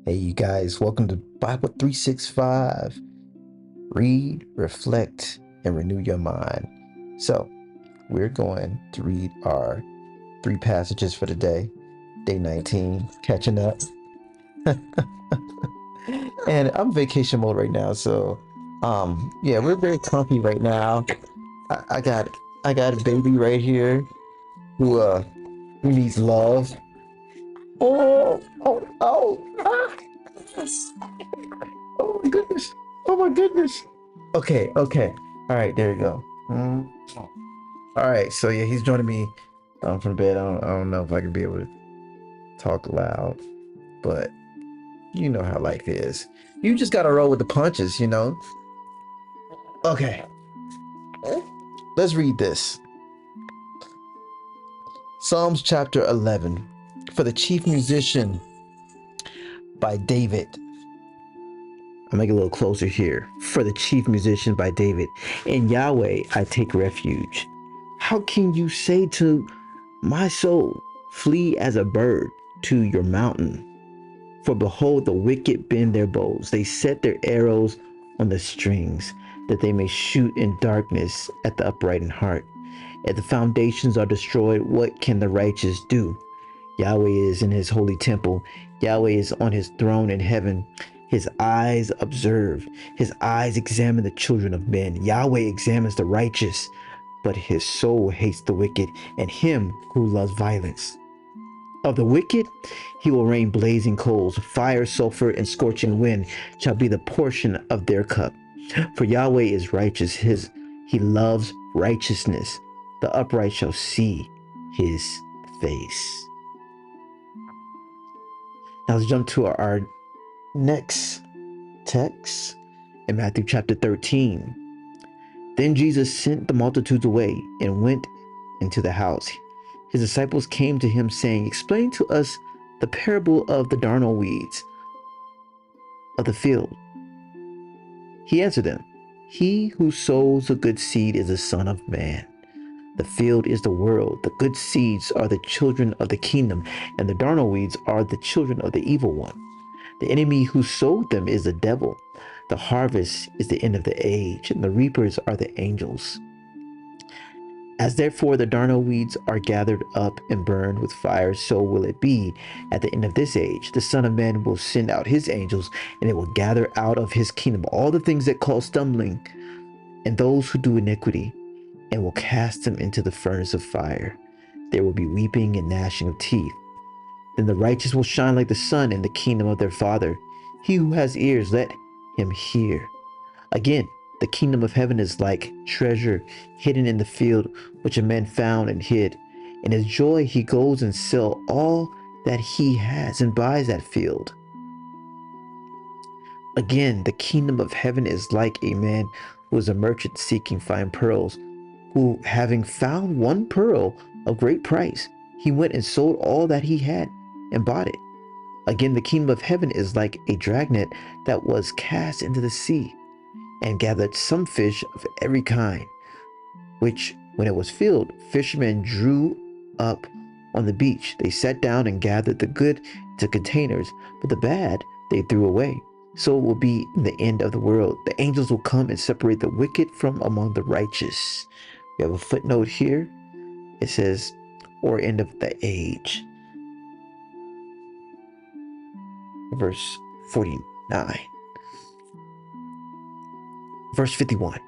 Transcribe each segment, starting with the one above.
Hey, you guys, welcome to Bible 365. Read, reflect, and renew your mind. So, we're going to read our three passages for today, day 19, catching up. And I'm vacation mode right now, so yeah, we're very comfy right now. I got a baby right here who needs love. Oh, oh my goodness. Oh my goodness. Okay. All right, there you go. All right, so yeah, he's joining me from bed. I don't know if I can be able to talk loud, but you know how life is. You just gotta roll with the punches. Okay, let's read this. Psalms chapter 11 for the chief musician by David. I'll make it a little closer here. For the chief musician by David. In Yahweh I take refuge. How can you say to my soul, flee as a bird to your mountain? For behold, the wicked bend their bows. They set their arrows on the strings, that they may shoot in darkness at the upright in heart. If the foundations are destroyed, what can the righteous do? Yahweh is in his holy temple. Yahweh is on his throne in heaven. His eyes observe. His eyes examine the children of men. Yahweh examines the righteous, but his soul hates the wicked and him who loves violence. Of the wicked, he will rain blazing coals. Fire, sulfur, and scorching wind shall be the portion of their cup. For Yahweh is righteous. He loves righteousness. The upright shall see his face. Now let's jump to our next text in Matthew chapter 13. Then Jesus sent the multitudes away and went into the house. His disciples came to him saying, explain to us the parable of the darnel weeds of the field. He answered them, he who sows the good seed is the Son of Man. The field is the world. The good seeds are the children of the kingdom, and the darnel weeds are the children of the evil one. The enemy who sowed them is the devil. The harvest is the end of the age, and the reapers are the angels. As therefore the darnel weeds are gathered up and burned with fire, so will it be at the end of this age. The Son of Man will send out his angels, and they will gather out of his kingdom all the things that cause stumbling, and those who do iniquity, and will cast them into the furnace of fire. There will be weeping and gnashing of teeth. Then the righteous will shine like the sun in the kingdom of their Father. He who has ears, let him hear. Again, the kingdom of heaven is like treasure hidden in the field, which a man found and hid. In his joy he goes and sells all that he has and buys that field. Again, the kingdom of heaven is like a man who is a merchant seeking fine pearls, who, having found one pearl of great price, he went and sold all that he had and bought it. Again, the kingdom of heaven is like a dragnet that was cast into the sea and gathered some fish of every kind, which, when it was filled, fishermen drew up on the beach. They sat down and gathered the good into containers, but the bad they threw away. So it will be in the end of the world. The angels will come and separate the wicked from among the righteous. We have a footnote here. It says, or end of the age. Verse 49. Verse 51.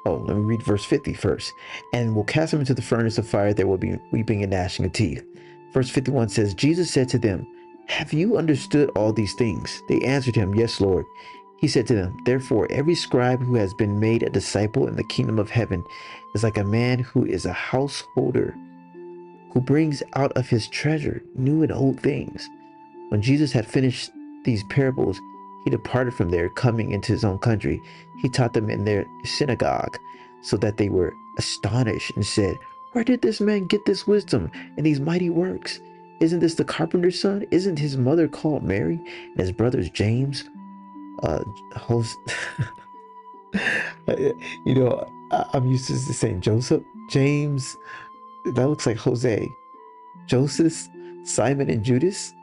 Oh, let me read verse 50 first. And will cast them into the furnace of fire. There will be weeping and gnashing of teeth. Verse 51 says, Jesus said to them, have you understood all these things? They answered him, yes, Lord. He said to them, therefore, every scribe who has been made a disciple in the kingdom of heaven is like a man who is a householder, who brings out of his treasure new and old things. When Jesus had finished these parables, he departed from there, coming into his own country. He taught them in their synagogue, so that they were astonished and said, where did this man get this wisdom and these mighty works? Isn't this the carpenter's son? Isn't his mother called Mary, and his brothers James, I'm used to saying Joseph, James, that looks like Jose, Joseph, Simon, and Judas?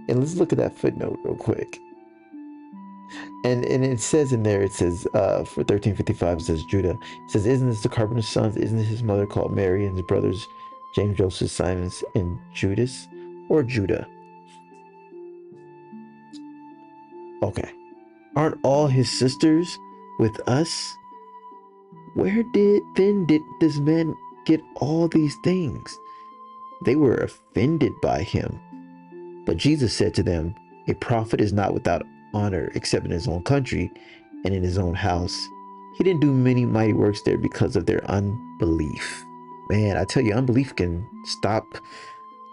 And let's look at that footnote real quick. And it says in there, it says for 1355, it says Judah. It says, isn't this the carpenter's sons? Isn't his mother called Mary and his brothers James, Joseph, Simon, and Judas? Or Judah? Okay. Aren't all his sisters with us? Where did this man get all these things? They were offended by him. But Jesus said to them, a prophet is not without honor except in his own country and in his own house. He didn't do many mighty works there because of their unbelief. Man, I tell you, unbelief can stop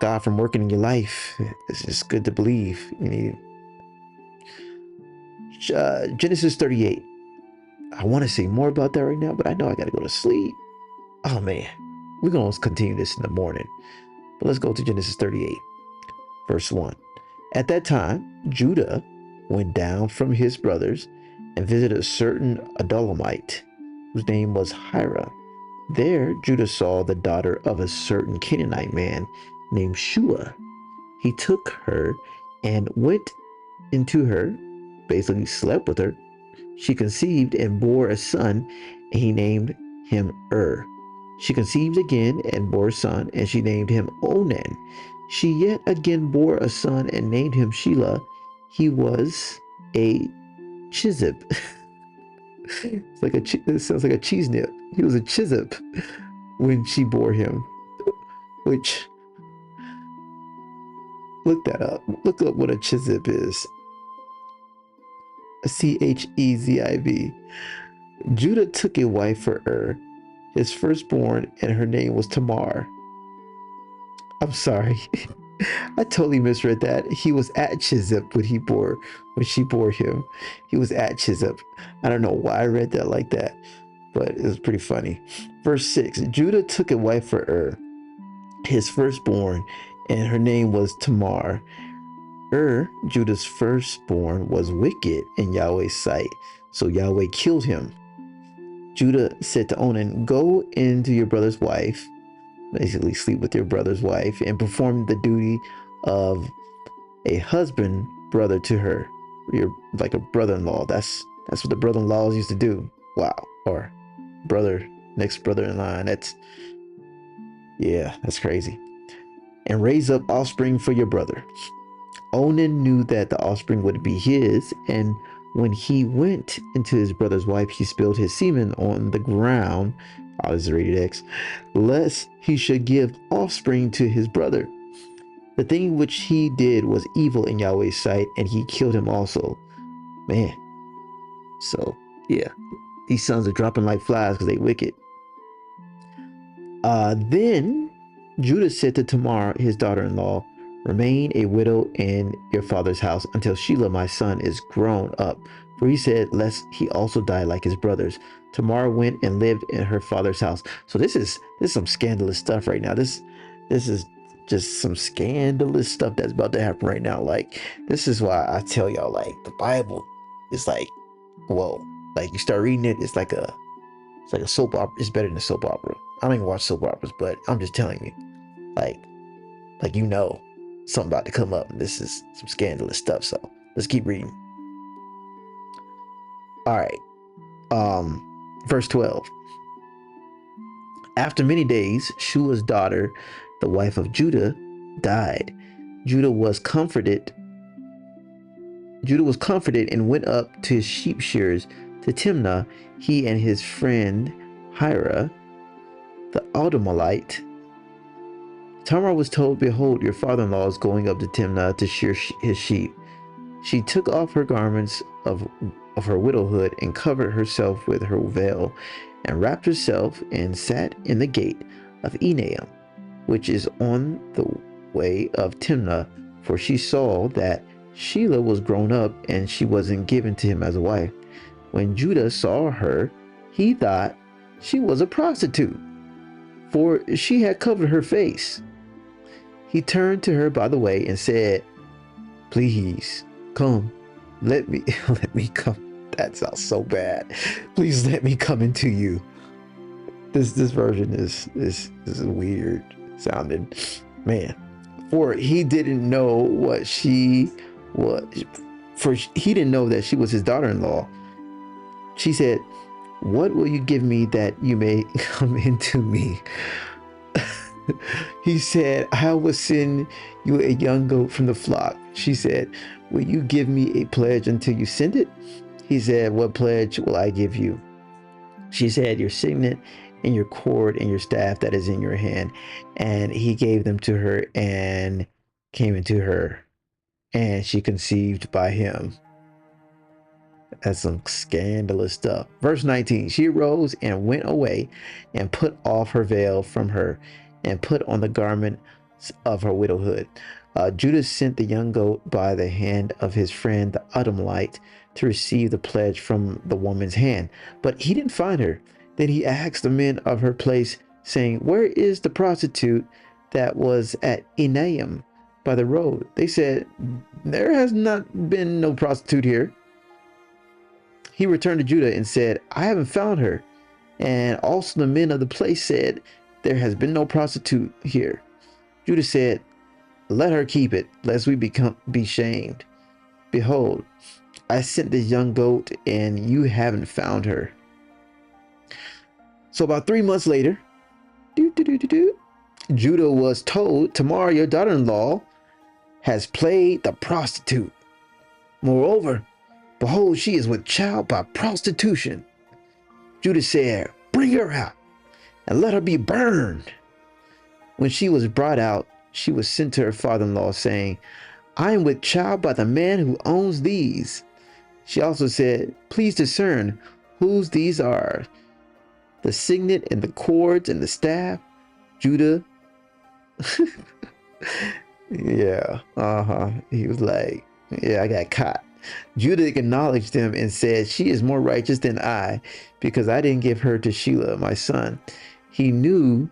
God from working in your life. It's just good to believe. You need Genesis 38. I want to say more about that right now, but I know I got to go to sleep. Oh man, we're going to continue this in the morning. But let's go to Genesis 38, verse 1. At that time, Judah went down from his brothers and visited a certain Adullamite, whose name was Hira. There, Judah saw the daughter of a certain Canaanite man named Shua. He took her and went into her, basically slept with her. She conceived and bore a son, and he named him She conceived again and bore a son, and she named him Onan. She yet again bore a son and named him Shelah. He was a Chizib. It sounds like a cheese nip. He was a Chizib when she bore him. Which, look that up. Look up what a Chizib is. A Chezib. Judah took a wife for his firstborn, and her name was Tamar. I'm sorry. I totally misread that. He was at Chizib when she bore him. He was at Chizib. I don't know why I read that like that, but it was pretty funny. Verse 6, Judah took a wife for his firstborn, and her name was Tamar. Judah's firstborn, was wicked in Yahweh's sight, so Yahweh killed him. Judah said to Onan, go into your brother's wife, basically sleep with your brother's wife, and perform the duty of a husband brother to her. You're like a brother-in-law. That's what the brother-in-laws used to do. Wow. Or brother, next brother in line. That's crazy. And raise up offspring for your brother. Onan knew that the offspring would be his, and when he went into his brother's wife, he spilled his semen on the ground. Oh, this is rated X. Lest he should give offspring to his brother. The thing which he did was evil in Yahweh's sight, and he killed him also. Man. So, yeah. These sons are dropping like flies because they wicked. Then Judah said to Tamar, his daughter-in-law, remain a widow in your father's house until Shelah, my son, is grown up. For he said, lest he also die like his brothers. Tamar went and lived in her father's house. So this is some scandalous stuff right now. This is just some scandalous stuff that's about to happen right now. Like, this is why I tell y'all, like, the Bible is like, whoa. Like, you start reading it, it's like a soap opera. It's better than a soap opera. I don't even watch soap operas, but I'm just telling you, like something about to come up. And this is some scandalous stuff. So let's keep reading. All right. Verse 12. After many days, Shua's daughter, the wife of Judah, died. Judah was comforted and went up to his sheep shearers to Timnah, he and his friend Hira, the Adullamite. Tamar was told, behold, your father-in-law is going up to Timnah to shear his sheep. She took off her garments of her widowhood and covered herself with her veil and wrapped herself and sat in the gate of Enaim, which is on the way of Timnah, for she saw that Shelah was grown up and she wasn't given to him as a wife. When Judah saw her, he thought she was a prostitute, for she had covered her face. He turned to her by the way and said, please come, let me come. That sounds so bad. Please let me come into you. This version is weird sounding. Man, For he didn't know what she was, for he didn't know that she was his daughter-in-law. She said, "What will you give me that you may come into me?" He said, "I will send you a young goat from the flock." She said, "Will you give me a pledge until you send it?" He said, "What pledge will I give you?" She said, "Your signet and your cord and your staff that is in your hand." And he gave them to her and came into her, and she conceived by him. That's some scandalous stuff. Verse 19, she arose and went away and put off her veil from her and put on the garment of her widowhood. Judah sent the young goat by the hand of his friend the Edomite to receive the pledge from the woman's hand, but he didn't find her. Then he asked the men of her place, saying, "Where is the prostitute that was at Enaim by the road?" They said, "There has not been no prostitute here." He returned to Judah and said, "I haven't found her." And also the men of the place said, "There has been no prostitute here." Judah said, "Let her keep it, lest we be shamed. Behold, I sent this young goat, and you haven't found her." So about 3 months later, Judah was told, "Tamar, your daughter-in-law, has played the prostitute. Moreover, behold, she is with child by prostitution." Judah said, "Bring her out and let her be burned." When she was brought out, she was sent to her father-in-law, saying, "I am with child by the man who owns these." She also said, "Please discern whose these are, the signet and the cords and the staff." Judah, yeah, he was like, "Yeah, I got caught." Judah acknowledged them and said, "She is more righteous than I, because I didn't give her to Shelah, my son." He knew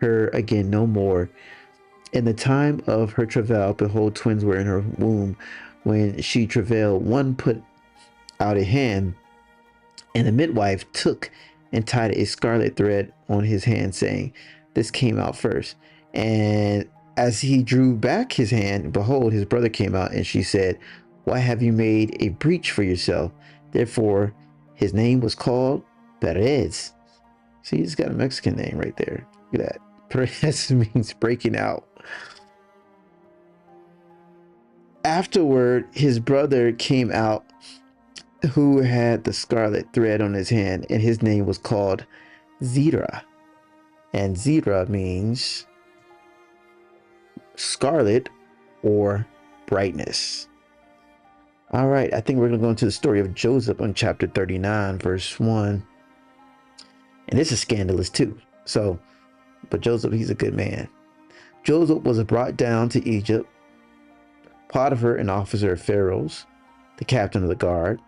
her again no more. In the time of her travail, behold, twins were in her womb. When she travailed, one put out a hand, and the midwife took and tied a scarlet thread on his hand, saying, "This came out first." And as he drew back his hand, behold, his brother came out, and she said, "Why have you made a breach for yourself?" Therefore his name was called Perez. See, he's got a Mexican name right there. Look at that. Perez means breaking out. Afterward, his brother came out, who had the scarlet thread on his hand, and his name was called Zerah. And Zerah means scarlet or brightness. All right, I think we're going to go into the story of Joseph on chapter 39, verse 1. And this is scandalous too. But Joseph, he's a good man. Joseph was brought down to Egypt. Potiphar, an officer of Pharaoh's, the captain of the guard,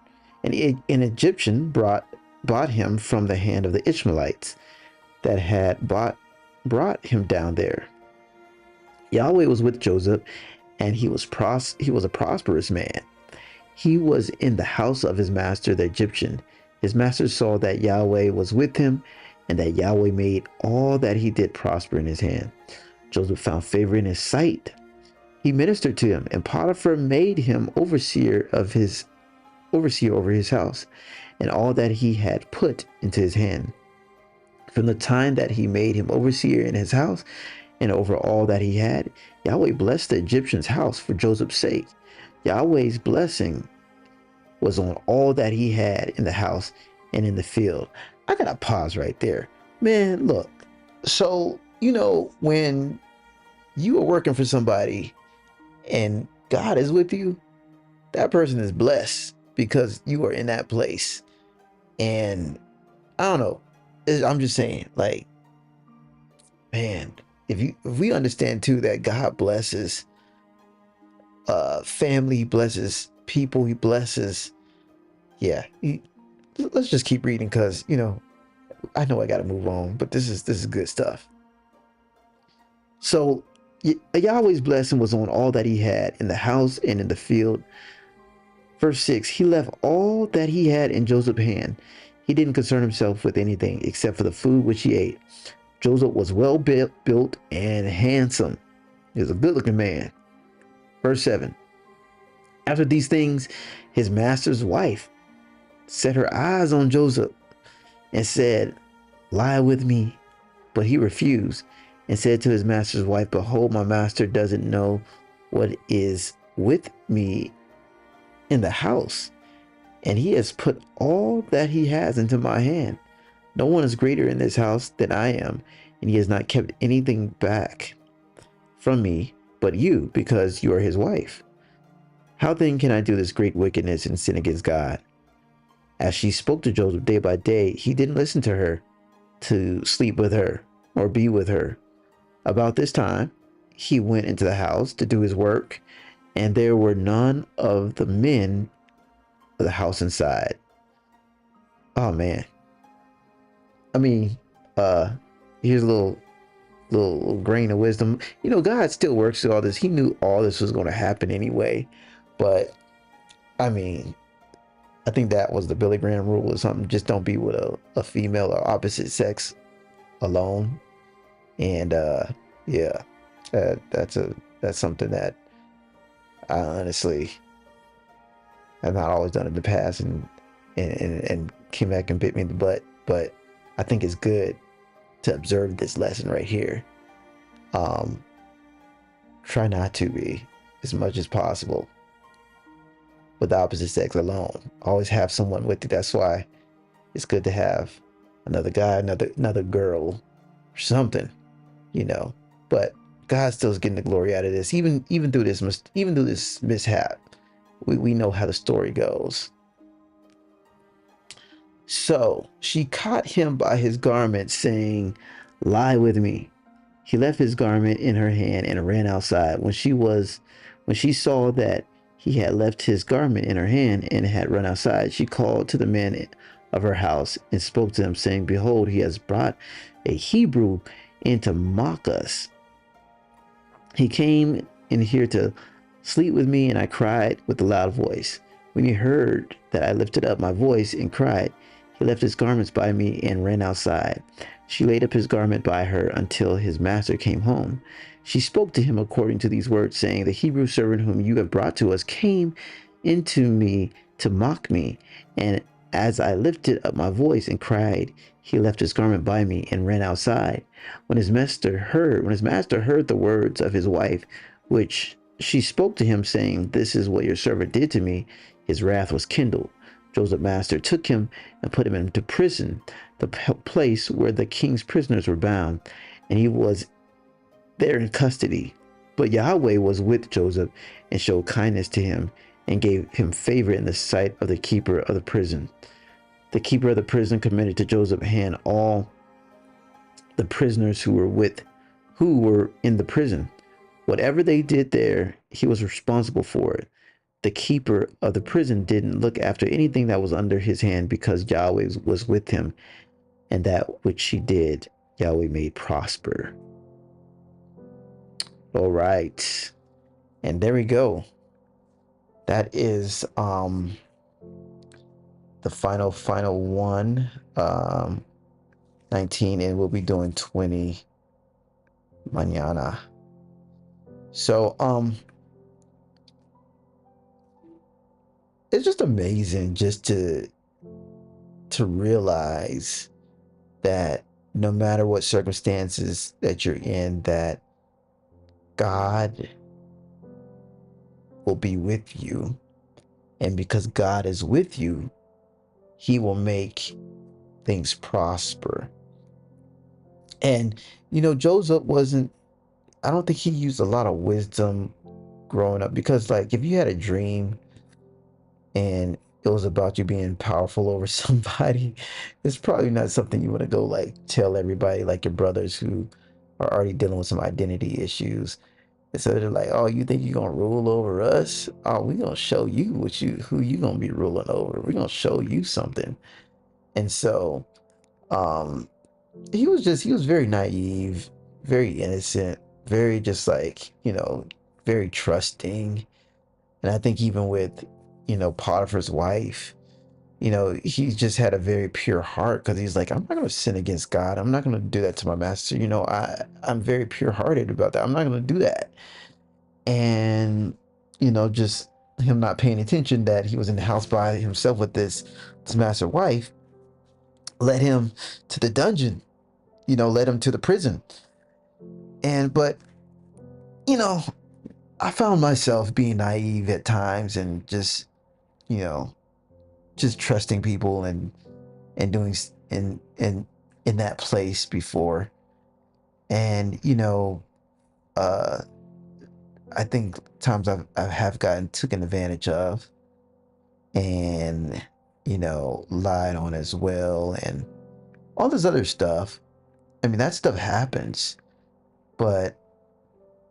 and an Egyptian bought him from the hand of the Ishmaelites that had brought him down there. Yahweh was with Joseph, and he was a prosperous man. He was in the house of his master, the Egyptian. His master saw that Yahweh was with him, and that Yahweh made all that he did prosper in his hand. Joseph found favor in his sight. He ministered to him, and Potiphar made him overseer over his house, and all that he had put into his hand. From the time that he made him overseer in his house and over all that he had, Yahweh blessed the Egyptian's house for Joseph's sake. Yahweh's blessing was on all that he had in the house and in the field. I gotta pause right there. Man, look. So, when you are working for somebody and God is with you, that person is blessed because you are in that place. And I don't know. I'm just saying, like, man, if we understand too that God blesses family, he blesses people, he blesses, let's just keep reading, because I know I gotta move on, but this is good stuff. So Yahweh's blessing was on all that he had in the house and in the field. Verse 6, he left all that he had in Joseph's hand. He didn't concern himself with anything except for the food which he ate. Joseph was well built and handsome. He was a good looking man. Verse 7. After these things, his master's wife set her eyes on Joseph and said, lie with me. But he refused and said to his master's wife, behold, my master doesn't know what is with me in the house, and he has put all that he has into my hand. No one is greater in this house than I am, and he has not kept anything back from me but you, because you are his wife. How then can I do this great wickedness and sin against God? As she spoke to Joseph day by day, he didn't listen to her to sleep with her or be with her. About this time, he went into the house to do his work, and there were none of the men of the house inside. Oh man. I mean, here's a little grain of wisdom. You know, God still works through all this. He knew all this was going to happen anyway. But I mean, I think that was the Billy Graham rule or something. Just don't be with a female or opposite sex alone. And yeah, that's something that I honestly have not always done in the past, and came back and bit me in the butt. But I think it's good to observe this lesson right here. Try not to be, as much as possible, with the opposite sex alone. Always have someone with you. That's why it's good to have another guy, another girl, or something, you know. But God still is getting the glory out of this, even through this mishap. We know how the story goes. So she caught him by his garment, saying, lie with me. He left his garment in her hand and ran outside. When she saw that he had left his garment in her hand and had run outside, she called to the men of her house and spoke to them, saying, behold, he has brought a Hebrew in to mock us. He came in here to sleep with me, and I cried with a loud voice. When he heard that I lifted up my voice and cried, he left his garments by me and ran outside. She laid up his garment by her until his master came home. She spoke to him according to these words, saying, the Hebrew servant whom you have brought to us came into me to mock me. And as I lifted up my voice and cried, he left his garment by me and ran outside. When his master heard the words of his wife, which she spoke to him, saying, this is what your servant did to me, his wrath was kindled. Joseph's master took him and put him into prison, the place where the king's prisoners were bound, and he was there in custody. But Yahweh was with Joseph and showed kindness to him and gave him favor in the sight of the keeper of the prison. The keeper of the prison committed to Joseph's hand all the prisoners who were in the prison. Whatever they did there, he was responsible for it. The keeper of the prison didn't look after anything that was under his hand, because Yahweh was with him, and that which he did, Yahweh made prosper. All right. And there we go. That is the final one. 19, and we'll be doing 20 mañana. So it's just amazing just to realize that no matter what circumstances that you're in, that God will be with you. And because God is with you, he will make things prosper. And, you know, Joseph I don't think he used a lot of wisdom growing up, because like if you had a dream and it was about you being powerful over somebody, it's probably not something you want to go like tell everybody, like your brothers who are already dealing with some identity issues. And so they're like, oh, you think you're gonna rule over us? Oh, we're gonna show you who you gonna be ruling over. We're gonna show you something. And so he was very naive, very innocent, very just like, you know, very trusting. And I think even with, you know, Potiphar's wife, he just had a very pure heart, because he's like, I'm not going to sin against God. I'm not going to do that to my master. I'm very pure hearted about that. I'm not going to do that. And, just him not paying attention that he was in the house by himself with this master wife led him to the dungeon, led him to the prison. But, you know, I found myself being naive at times and you know, just trusting people and doing in that place before. And, uh, I think times I have gotten taken advantage of and, lied on as well, and all this other stuff. I mean, that stuff happens, but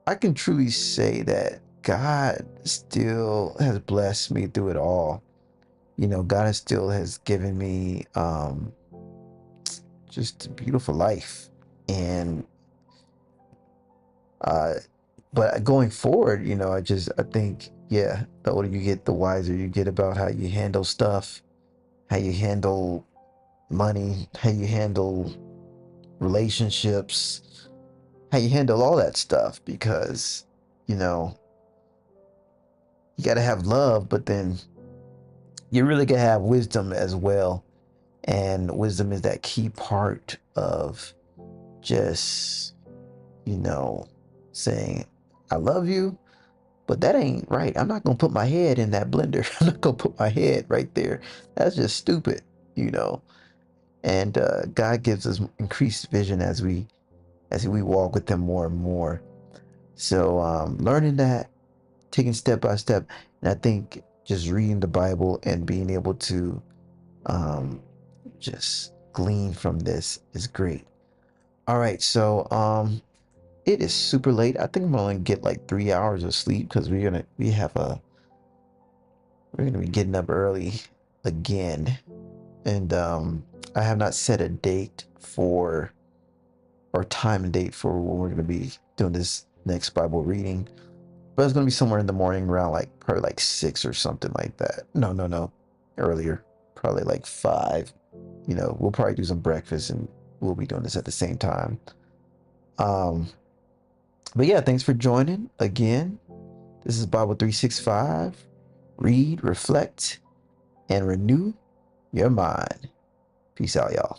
I can truly say that God still has blessed me through it all. God still has given me just a beautiful life. And uh but going forward, I think, yeah, the older you get, the wiser you get about how you handle stuff, how you handle money, how you handle relationships, how you handle all that stuff, because you know you got to have love, but then you really got to have wisdom as well. And wisdom is that key part of just, saying, I love you, but that ain't right. I'm not going to put my head in that blender. I'm not going to put my head right there. That's just stupid, you know. And God gives us increased vision as we walk with him more and more. So learning that, taking step by step, and I think just reading the Bible and being able to um, just glean from this is great. All right, so it is super late. I think I'm gonna get like 3 hours of sleep, because we're gonna be getting up early again, and I have not set a date for or time and date for when we're gonna be doing this next Bible reading. But it's gonna be somewhere in the morning, around like probably like 6 or something like that. No, earlier, probably like 5. We'll probably do some breakfast and we'll be doing this at the same time. Um, but yeah, thanks for joining again. This is Bible 365. Read, reflect, and renew your mind. Peace out, y'all.